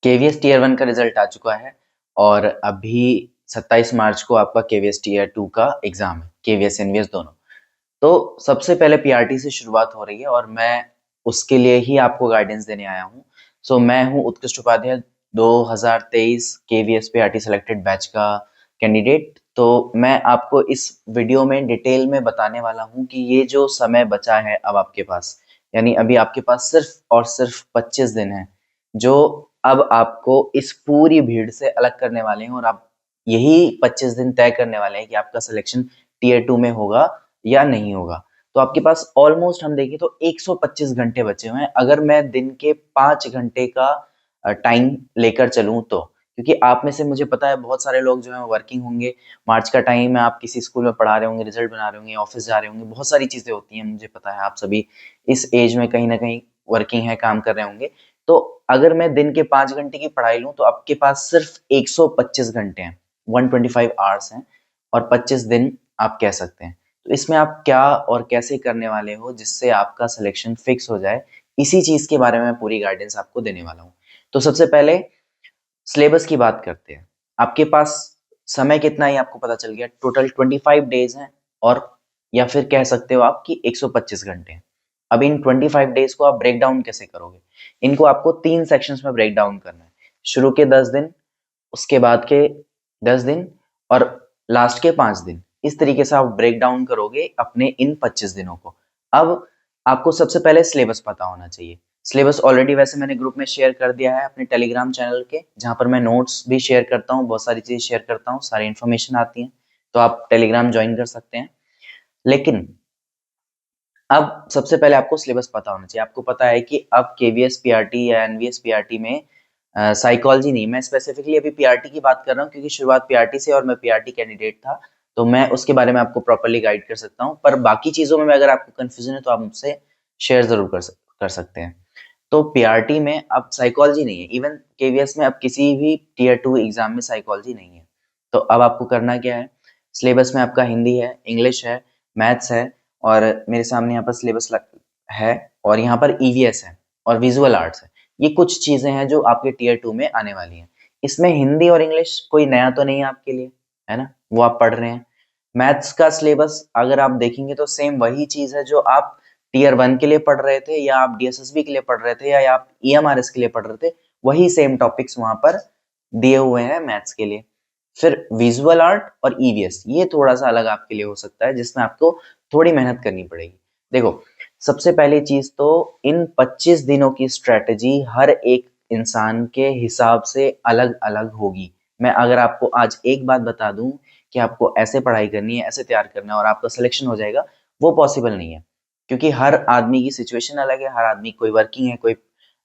KVS tier 1 का result आ चुका है और अभी 27 मार्च को आपका केवीएस टीयर 2 का एग्जाम है, केवीएस एनवीएस दोनों। तो सबसे पहले पीआरटी से शुरुआत हो रही है और मैं उसके लिए ही आपको गाइडेंस देने आया हूँ। मैं हूँ Utkrisht Upadhyay, 2023 KVS PRT selected batch का कैंडिडेट। तो मैं आपको इस वीडियो में डिटेल में बताने वाला हूँ कि ये जो समय बचा है अब आपके पास, यानी अभी आपके पास सिर्फ और सिर्फ 25 दिन है, जो अब आपको इस पूरी भीड़ से अलग करने वाले हैं और आप यही 25 दिन तय करने वाले हैं कि आपका सिलेक्शन टीयर 2 में होगा या नहीं होगा। तो आपके पास ऑलमोस्ट हम देखें तो 125 घंटे बचे हुए हैं, अगर मैं दिन के 5 घंटे का टाइम लेकर चलूँ तो। क्योंकि आप में से मुझे पता है बहुत सारे लोग जो हैं वर्किंग होंगे, मार्च का टाइम है, आप किसी स्कूल में पढ़ा रहे होंगे, रिजल्ट बना रहे होंगे, ऑफिस जा रहे होंगे, बहुत सारी चीज़ें होती हैं, मुझे पता है आप सभी इस एज में कहीं न कहीं वर्किंग है, काम कर रहे होंगे। तो अगर मैं दिन के 5 घंटे की पढ़ाई लूँ तो आपके पास सिर्फ 125 घंटे हैं, 125 आवर्स हैं और 25 दिन आप कह सकते हैं। तो इसमें आप क्या और कैसे करने वाले हो जिससे आपका सिलेक्शन फिक्स हो जाए, इसी चीज़ के बारे में मैं पूरी गाइडेंस आपको देने वाला हूँ। तो सबसे पहले सिलेबस की बात करते हैं। आपके पास समय कितना है ये आपको पता चल गया, टोटल 25 डेज़ हैं और या फिर कह सकते हो आप कि 125 घंटे हैं। अब इन 25 डेज़ को आप ब्रेक डाउन कैसे करोगे? इनको आपको 3 सेक्शंस में ब्रेक डाउन करना है। शुरू के 10 दिन, उसके बाद के 10 दिन और लास्ट के 5 दिन। इस तरीके से आप ब्रेक डाउन करोगे अपने इन 25 दिनों को। अब आपको सबसे पहले सिलेबस पता होना चाहिए। सिलेबस ऑलरेडी वैसे मैंने ग्रुप में शेयर कर दिया है अपने टेलीग्राम चैनल के, जहाँ पर मैं नोट्स भी शेयर करता हूँ, बहुत सारी चीज़ें शेयर करता हूँ, सारी इन्फॉर्मेशन आती है, तो आप टेलीग्राम ज्वाइन कर सकते हैं। लेकिन अब सबसे पहले आपको सिलेबस पता होना चाहिए। आपको पता है कि अब केवीएस पीआरटी या एनवीएस पीआरटी में साइकोलॉजी नहीं, मैं स्पेसिफिकली अभी पीआरटी की बात कर रहा हूँ क्योंकि शुरुआत पीआरटी से और मैं पीआरटी कैंडिडेट था, तो मैं उसके बारे में आपको प्रॉपर्ली गाइड कर सकता हूँ। पर बाकी चीज़ों में अगर आपको कन्फ्यूजन है तो आप मुझसे शेयर ज़रूर कर सकते हैं। तो पीआरटी में अब साइकोलॉजी नहीं है, इवन केवीएस में अब किसी भी टीयर 2 एग्जाम में साइकोलॉजी नहीं है। तो अब आपको करना क्या है, सिलेबस में आपका हिंदी है, इंग्लिश है, मैथ्स है और मेरे सामने यहाँ पर सिलेबस है और यहाँ पर ईवीएस है और विजुअल आर्ट्स है। ये कुछ चीज़ें हैं जो आपके टीयर 2 में आने वाली हैं। इसमें हिंदी और इंग्लिश कोई नया तो नहीं है आपके लिए, है ना? वो आप पढ़ रहे हैं। मैथ्स का सिलेबस अगर आप देखेंगे तो सेम वही चीज़ है जो आप टीयर 1 के लिए पढ़ रहे थे या आप डीएसएसबी के लिए पढ़ रहे थे या आप ईएमआरएस के लिए पढ़ रहे थे, वही सेम टॉपिक्स वहाँ पर दिए हुए हैं मैथ्स के लिए। फिर विजुअल आर्ट और ईवीएस ये थोड़ा-सा अलग आपके लिए हो सकता है जिसमें आपको थोड़ी मेहनत करनी पड़ेगी। देखो, सबसे पहली चीज़ तो इन 25 दिनों की स्ट्रैटेजी हर एक इंसान के हिसाब से अलग-अलग होगी। मैं अगर आपको आज एक बात बता दूँ कि आपको ऐसे पढ़ाई करनी है, ऐसे तैयार करना है और आपका सिलेक्शन हो जाएगा, वो पॉसिबल नहीं है। क्योंकि हर आदमी की सिचुएशन अलग है, हर आदमी कोई वर्किंग है, कोई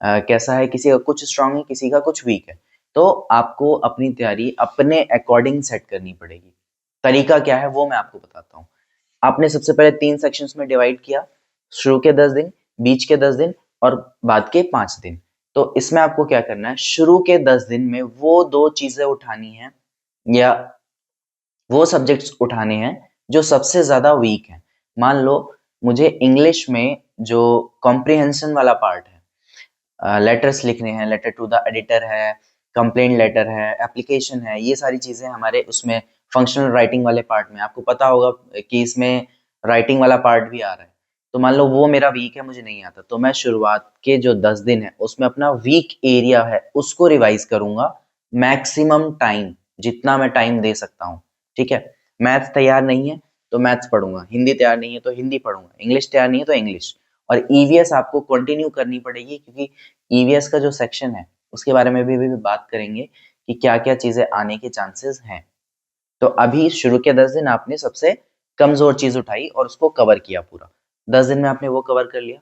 कैसा है, किसी का कुछ स्ट्रॉन्ग है, किसी का कुछ वीक है। तो आपको अपनी तैयारी अपने अकॉर्डिंग सेट करनी पड़ेगी। तरीका क्या है वो मैं आपको बताता हूँ। आपने सबसे पहले 3 सेक्शंस में डिवाइड किया, शुरू के 10 दिन, बीच के 10 दिन और बाद के 5 दिन। तो इसमें आपको क्या करना है, शुरू के 10 दिन में वो 2 चीज़ें उठानी हैं या वो सब्जेक्ट्स उठाने हैं जो सबसे ज़्यादा वीक हैं। मान लो मुझे इंग्लिश में जो कॉम्प्रिहेंशन वाला पार्ट है, लेटर्स लिखने हैं, लेटर टू द एडिटर है, कंप्लेंट लेटर है, एप्लीकेशन है, ये सारी चीज़ें हमारे उसमें फंक्शनल राइटिंग वाले पार्ट में आपको पता होगा कि इसमें राइटिंग वाला पार्ट भी आ रहा है। तो मान लो वो मेरा वीक है, मुझे नहीं आता, तो मैं शुरुआत के जो 10 दिन है उसमें अपना वीक एरिया है उसको रिवाइज करूंगा मैक्सिमम टाइम, जितना मैं टाइम दे सकता हूँ। ठीक है, मैथ्स तैयार नहीं है तो मैथ्स पढ़ूंगा, हिंदी तैयार नहीं है तो हिंदी पढ़ूंगा, इंग्लिश तैयार नहीं है तो इंग्लिश। और ईवीएस आपको कंटिन्यू करनी पड़ेगी क्योंकि ईवीएस का जो सेक्शन है उसके बारे में भी बात करेंगे कि क्या-क्या चीजें आने के चांसेस हैं। तो अभी शुरू के 10 दिन आपने सबसे कमजोर चीज उठाई और उसको कवर किया पूरा। 10 दिन में आपने वो कवर कर लिया।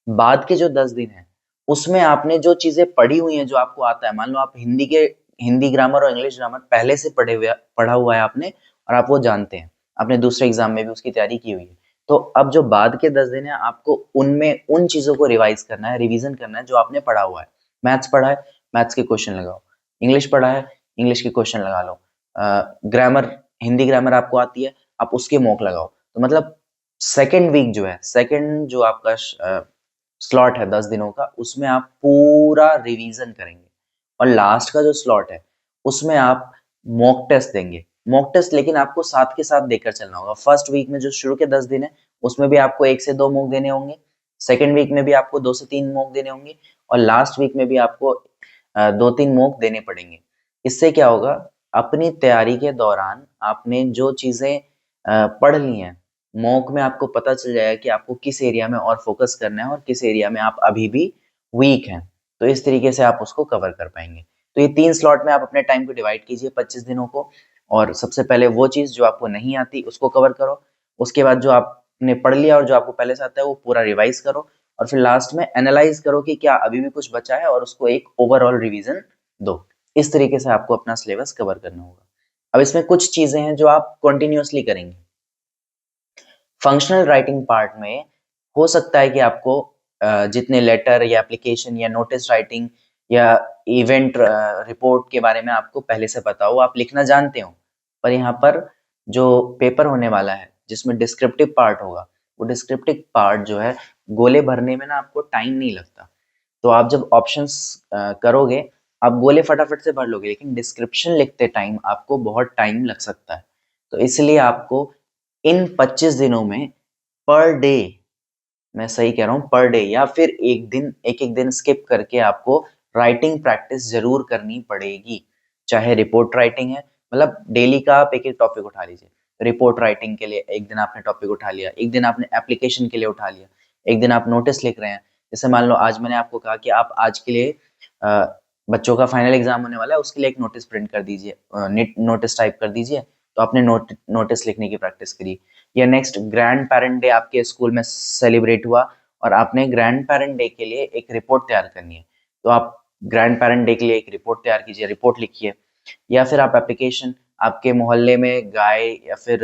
बाद के जो 10 दिन हैं उसमें आपने जो चीजें पढ़ी हुई हैं, जो आपको आता है, मान लो आप हिंदी ग्रामर और इंग्लिश ग्रामर पहले से पढ़ा हुआ है आपने और आप वो जानते हैं, आपने दूसरे एग्जाम में भी उसकी तैयारी की हुई है। तो अब जो बाद के 10 दिन है आपको उनमें उन चीजों को रिवाइज करना है, रिवीजन करना है जो आपने पढ़ा हुआ है। मैथ्स पढ़ा है, मैथ्स के क्वेश्चन लगाओ। इंग्लिश पढ़ा है, इंग्लिश के क्वेश्चन लगा लो। ग्रामर, हिंदी ग्रामर आपको आती है, आप उसके मॉक लगाओ। तो मतलब सेकेंड वीक जो है, सेकेंड जो आपका स्लॉट है 10 दिनों का, उसमें आप पूरा रिवीजन करेंगे। और लास्ट का जो स्लॉट है उसमें आप मॉक टेस्ट देंगे। मॉक टेस्ट लेकिन आपको साथ के साथ देकर चलना होगा। फर्स्ट वीक में जो शुरू के 10 दिन है उसमें भी आपको 1 से 2 मॉक देने होंगे, सेकेंड वीक में भी आपको 2 से 3 मॉक देने होंगे और लास्ट वीक में भी आपको 2-3 मॉक देने पड़ेंगे। इससे क्या होगा, अपनी तैयारी के दौरान आपने जो चीज़ें पढ़ ली हैं, मॉक में आपको पता चल जाएगा कि आपको किस एरिया में और फोकस करना है और किस एरिया में आप अभी भी वीक हैं। तो इस तरीके से आप उसको कवर कर पाएंगे। तो ये 3 स्लॉट में आप अपने टाइम को डिवाइड कीजिए 25 दिनों को और सबसे पहले वो चीज़ जो आपको नहीं आती उसको कवर करो। उसके बाद जो आपने पढ़ लिया और जो आपको पहले से आता है वो पूरा रिवाइज़ करो और फिर लास्ट में एनालाइज़ करो कि क्या अभी भी कुछ बचा है और उसको एक ओवरऑल रिवीजन दो। इस तरीके से आपको अपना सिलेबस कवर करना होगा। अब इसमें कुछ चीज़ें हैं जो आप कंटिन्यूअसली करेंगे। फंक्शनल राइटिंग पार्ट में हो सकता है कि आपको जितने लेटर या एप्लीकेशन या नोटिस राइटिंग या इवेंट रिपोर्ट के बारे में आपको पहले से पता हो, आप लिखना जानते हो, पर यहाँ पर जो पेपर होने वाला है जिसमें डिस्क्रिप्टिव पार्ट होगा, वो डिस्क्रिप्टिव पार्ट जो है गोले भरने में ना आपको टाइम नहीं लगता। तो आप जब ऑप्शंस करोगे आप गोले फटाफट से भर लोगे, लेकिन डिस्क्रिप्शन लिखते टाइम आपको बहुत टाइम लग सकता है। तो इसलिए आपको इन 25 दिनों में पर डे, मैं सही कह रहा हूँ, पर डे या फिर एक-एक दिन स्किप करके आपको राइटिंग प्रैक्टिस ज़रूर करनी पड़ेगी। चाहे रिपोर्ट राइटिंग है, मतलब डेली का आप एक-एक टॉपिक उठा लीजिए। रिपोर्ट राइटिंग के लिए एक दिन आपने टॉपिक उठा लिया, एक दिन आपने एप्लीकेशन के लिए उठा लिया, एक दिन आप नोटिस लिख रहे हैं। जैसे मान लो आज मैंने आपको कहा कि आप आज के लिए बच्चों का फाइनल एग्जाम होने वाला है, उसके लिए एक नोटिस प्रिंट कर दीजिए, नोटिस टाइप कर दीजिए, तो आपने नोटिस लिखने की प्रैक्टिस करी। या नेक्स्ट ग्रैंड पेरेंट डे आपके स्कूल में सेलिब्रेट हुआ और आपने ग्रैंड पेरेंट डे के लिए एक रिपोर्ट तैयार करनी है, तो आप ग्रैंड पेरेंट डे के लिए एक रिपोर्ट तैयार कीजिए, रिपोर्ट लिखिए। या फिर आप एप्लीकेशन, आपके मोहल्ले में गाय या फिर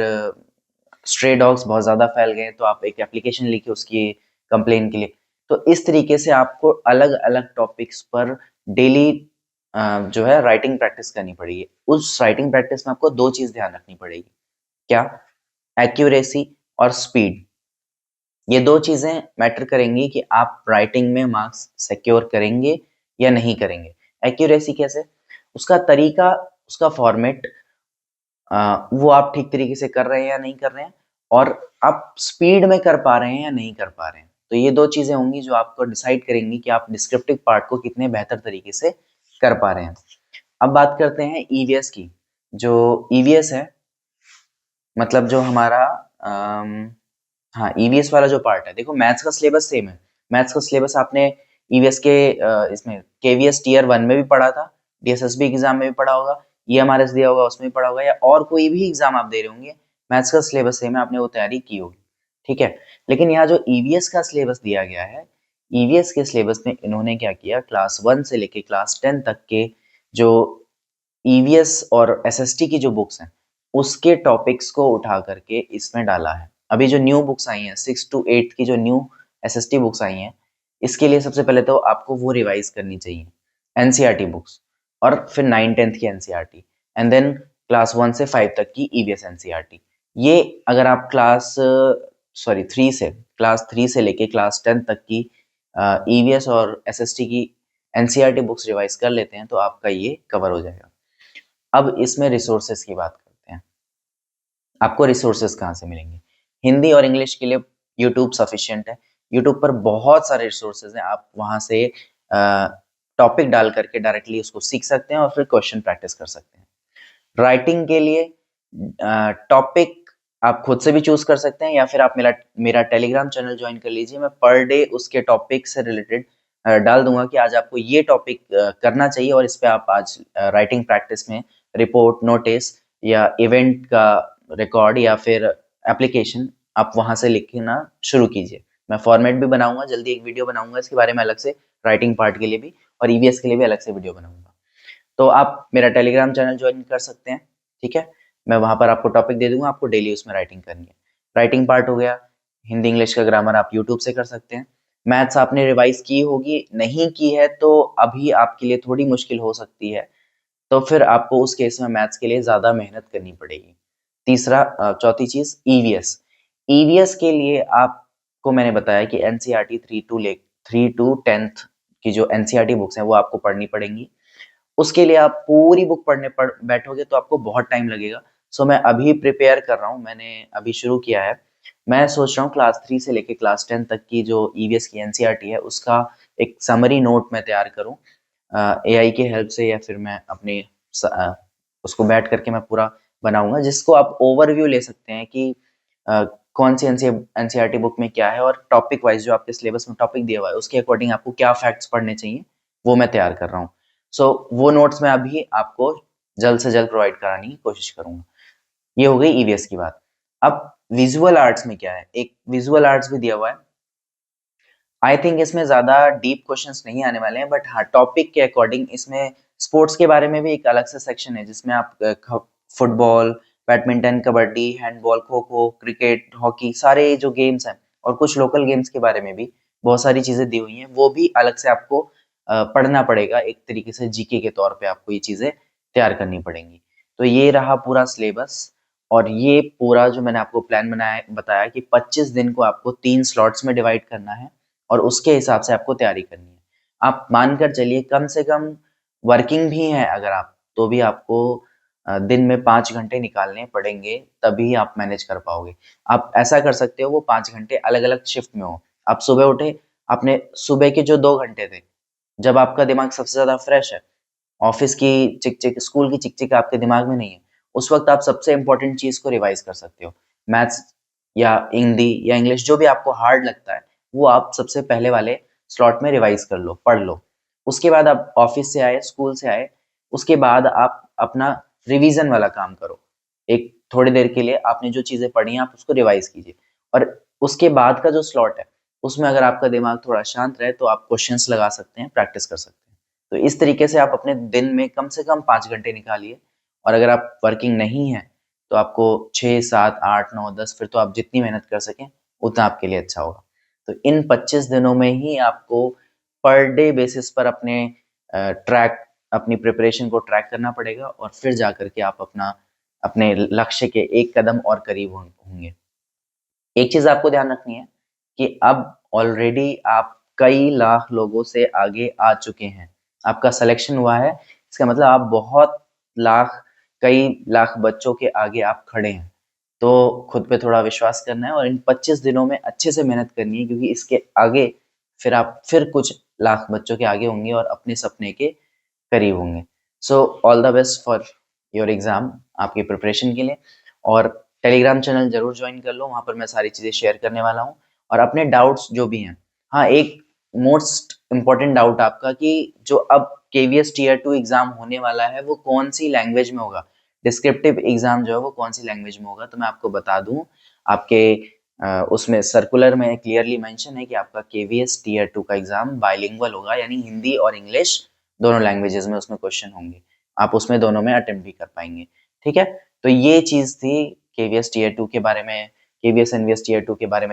स्ट्रे डॉग्स बहुत ज़्यादा फैल गए हैं, तो आप एक एप्लीकेशन लिखिए उसकी कंप्लेन के लिए। तो इस तरीके से आपको अलग-अलग टॉपिक्स पर डेली जो है राइटिंग प्रैक्टिस करनी पड़ेगी। उस राइटिंग प्रैक्टिस में आपको 2 चीज़ ध्यान रखनी पड़ेगी। क्या? एक्यूरेसी और स्पीड। ये 2 चीज़ें मैटर करेंगी कि आप राइटिंग में मार्क्स सिक्योर करेंगे या नहीं करेंगे। एक्यूरेसी कैसे? उसका तरीका, उसका फॉर्मेट वो आप ठीक तरीके से कर रहे हैं या नहीं कर रहे हैं और आप स्पीड में कर पा रहे हैं या नहीं कर पा रहे हैं। तो ये 2 चीज़ें होंगी जो आपको डिसाइड करेंगी कि आप डिस्क्रिप्टिव पार्ट को कितने बेहतर तरीके से कर पा रहे हैं। अब बात करते हैं ईवीएस की। जो ईवीएस है, मतलब जो हमारा हाँ, ईवीएस वाला जो पार्ट है, देखो मैथ्स का सिलेबस सेम है। मैथ्स का सिलेबस आपने ईवीएस के इसमें केवीएस टियर 1 में भी पढ़ा था, डीएसएसबी एग्जाम में भी पढ़ा होगा, ईएमआरएस दिया होगा उसमें भी पढ़ा होगा, या और कोई भी एग्जाम आप दे रहे होंगे, मैथ्स का सिलेबस सेम है, आपने वो तैयारी की होगी, ठीक है। लेकिन यहाँ जो ईवीएस का सिलेबस दिया गया है, ईवीएस के सिलेबस में इन्होंने क्या किया, क्लास 1 से लेके क्लास 10 तक के जो ईवीएस और एसएसटी की जो बुक्स हैं, उसके टॉपिक्स को उठा करके इसमें डाला है। अभी जो न्यू बुक्स आई हैं 6 टू 8 की जो न्यू एसएसटी बुक्स आई हैं, इसके लिए सबसे पहले तो आपको वो रिवाइज करनी चाहिए, एनसीईआरटी बुक्स, और फिर 9-10th की एनसीईआरटी एंड देन क्लास 1 से 5 तक की ईवीएस एनसीईआरटी। ये अगर आप क्लास 3 से लेके क्लास 10 तक की ईवीएस और एसएसटी की एनसीईआरटी बुक्स रिवाइज कर लेते हैं तो आपका ये कवर हो जाएगा। अब इसमें रिसोर्सेज की बात करते हैं। आपको रिसोर्सेज कहाँ से मिलेंगे? हिंदी और इंग्लिश के लिए यूट्यूब सफिशिएंट है। यूट्यूब पर बहुत सारे रिसोर्सेज हैं, आप वहाँ से टॉपिक डाल करके डायरेक्टली उसको सीख सकते हैं और फिर क्वेश्चन प्रैक्टिस कर सकते हैं। राइटिंग के लिए टॉपिक आप खुद से भी चूज कर सकते हैं या फिर आप मेरा टेलीग्राम चैनल ज्वाइन कर लीजिए। मैं पर डे उसके टॉपिक से रिलेटेड डाल दूंगा कि आज आपको ये टॉपिक करना चाहिए और इस पे आप आज राइटिंग प्रैक्टिस में रिपोर्ट, नोटिस या इवेंट का रिकॉर्ड या फिर एप्लीकेशन आप वहां से लिखना शुरू कीजिए। मैं फॉर्मेट भी बनाऊंगा, जल्दी एक वीडियो बनाऊंगा इसके बारे में अलग से, राइटिंग पार्ट के लिए भी और ईवीएस के लिए भी अलग से वीडियो बनाऊंगा। तो आप मेरा टेलीग्राम चैनल ज्वाइन कर सकते हैं, ठीक है। मैं वहां पर आपको टॉपिक दे दूंगा, आपको डेली उसमें राइटिंग करनी है। राइटिंग पार्ट हो गया, हिंदी इंग्लिश का ग्रामर आप यूट्यूब से कर सकते हैं। मैथ्स आपने रिवाइज की होगी, नहीं की है तो अभी आपके लिए थोड़ी मुश्किल हो सकती है, तो फिर आपको उस केस में मैथ्स के लिए ज़्यादा मेहनत करनी पड़ेगी। चौथी चीज़ ईवीएस। ईवीएस के लिए आपको मैंने बताया कि एनसीईआरटी 3 टू 10th की जो एनसीईआरटी बुक्स हैं वो आपको पढ़नी पड़ेंगी उसके लिए आप पूरी बुक पढ़ने पढ़ बैठोगे तो आपको बहुत टाइम लगेगा। सो मैं अभी प्रिपेयर कर रहा हूँ, मैंने अभी शुरू किया है। मैं सोच रहा हूँ क्लास 3 से लेके क्लास 10 तक की जो ईवीएस की एनसीईआरटी है उसका एक समरी नोट मैं तैयार करूँ एआई की हेल्प से, या फिर मैं अपनी उसको बैठ करके मैं पूरा बनाऊंगा, जिसको आप ओवरव्यू ले सकते हैं कि अ, कौन सी एनसीईआरटी बुक में क्या है, और टॉपिक वाइज जो आपके सिलेबस में टॉपिक दिया हुआ है उसके अकॉर्डिंग आपको क्या फैक्ट्स पढ़ने चाहिए वो मैं तैयार कर रहा हूँ। सो वो नोट्स मैं अभी आपको जल्द से जल्द प्रोवाइड कराने की कोशिश करूंगा। ये हो गई ईवीएस की बात। अब विजुअल आर्ट्स में क्या है, एक विजुअल आर्ट्स भी दिया हुआ है। आई थिंक इसमें ज़्यादा डीप क्वेश्चंस नहीं आने वाले हैं, बट हाँ टॉपिक के अकॉर्डिंग इसमें स्पोर्ट्स के बारे में भी एक अलग से सेक्शन है जिसमें आप football, badminton, kabaddi, handball, kho kho, cricket, hockey, सारे जो गेम्स हैं और कुछ लोकल गेम्स के बारे में भी बहुत सारी चीज़ें दी हुई हैं, वो भी अलग से आपको पढ़ना पड़ेगा। एक तरीके से जीके के तौर पे आपको ये चीज़ें तैयार करनी पड़ेंगी। तो ये रहा पूरा सिलेबस, और ये पूरा जो मैंने आपको प्लान बनाया बताया कि 25 दिन को आपको 3 स्लॉट्स में डिवाइड करना है और उसके हिसाब से आपको तैयारी करनी है। आप मानकर चलिए कम से कम वर्किंग भी हैं अगर आप, तो भी आपको दिन में 5 घंटे निकालने पड़ेंगे, तभी आप मैनेज कर पाओगे। आप ऐसा कर सकते हो वो 5 घंटे अलग-अलग शिफ्ट में हो। आप सुबह उठे, आपने सुबह के जो 2 घंटे थे, जब आपका दिमाग सबसे ज़्यादा फ्रेश है, ऑफ़िस की चिक-चिक, स्कूल की चिक-चिक आपके दिमाग में नहीं है, उस वक़्त आप सबसे इम्पोर्टेंट चीज़ को रिवाइज़ कर सकते हो। मैथ्स या हिंदी या इंग्लिश जो भी आपको हार्ड लगता है, वो आप सबसे पहले वाले स्लॉट में रिवाइज़ कर लो, पढ़ लो। उसके बाद आप ऑफ़िस से आए, स्कूल से आए, उसके बाद आप अपना रिवीज़न वाला काम करो। एक थोड़ी देर के लिए आपने जो चीज़ें पढ़ी हैं, आप उसको रिवाइज़ कीजिए, और उसके बाद का जो स्लॉट है, उसमें अगर आपका दिमाग थोड़ा शांत रहे, तो आप क्वेश्चन्स लगा सकते हैं, प्रैक्टिस कर सकते हैं। तो इस तरीके से आप अपने दिन में कम से कम 5 घंटे निकालिए, और अगर आप वर्किंग नहीं हैं, तो आपको 6, 7, 8, 9, 10, फिर तो आप जितनी मेहनत कर सकें, उतना आपके लिए अच्छा होगा। तो इन 25 दिनों में ही आपको पर डे बेसिस पर अपनी प्रिपरेशन को ट्रैक करना पड़ेगा, और फिर जाकर के आप अपने लक्ष्य के एक कदम और करीब होंगे। एक चीज़ आपको ध्यान रखनी है कि अब ऑलरेडी आप कई लाख लोगों से आगे आ चुके हैं। आपका सिलेक्शन हुआ है, इसका मतलब आप कई लाख बच्चों के आगे आप खड़े हैं। तो खुद पे थोड़ा विश्वास करना है और इन 25 दिनों में अच्छे से मेहनत करनी है, क्योंकि इसके आगे फिर आप फिर कुछ लाख बच्चों के आगे होंगे और अपने सपने के करीब होंगे। So all the best for your exam, आपकी प्रिपरेशन के लिए। और टेलीग्राम चैनल ज़रूर जॉइन कर लो, वहाँ पर मैं सारी चीज़ें शेयर करने वाला हूँ, और अपने डाउट्स जो भी हैं। हाँ, एक मोस्ट इम्पोर्टेंट डाउट आपका कि जो अब केवीएस टियर 2 एग्ज़ाम होने वाला है, वो कौन-सी लैंग्वेज में होगा? डिस्क्रिप्टिव एग्ज़ाम जो है वो कौन-सी लैंग्वेज में होगा? तो मैं आपको बता दूँ, आपके उसमें सर्कुलर में क्लियरली मेंशन है कि आपका केवीएस टियर 2 का एग्ज़ाम बाइलिंगुअल होगा, यानी हिंदी और इंग्लिश दोनों लैंग्वेजेज़ में उसमें क्वेश्चन होंगे। आप उसमें दोनों में अटेम्प्ट भी कर पाएँगे, ठीक है? तो ये चीज़ थी केवीएस टियर 2 के बारे में, केवीएस एनवीएस टियर 2 के बारे में।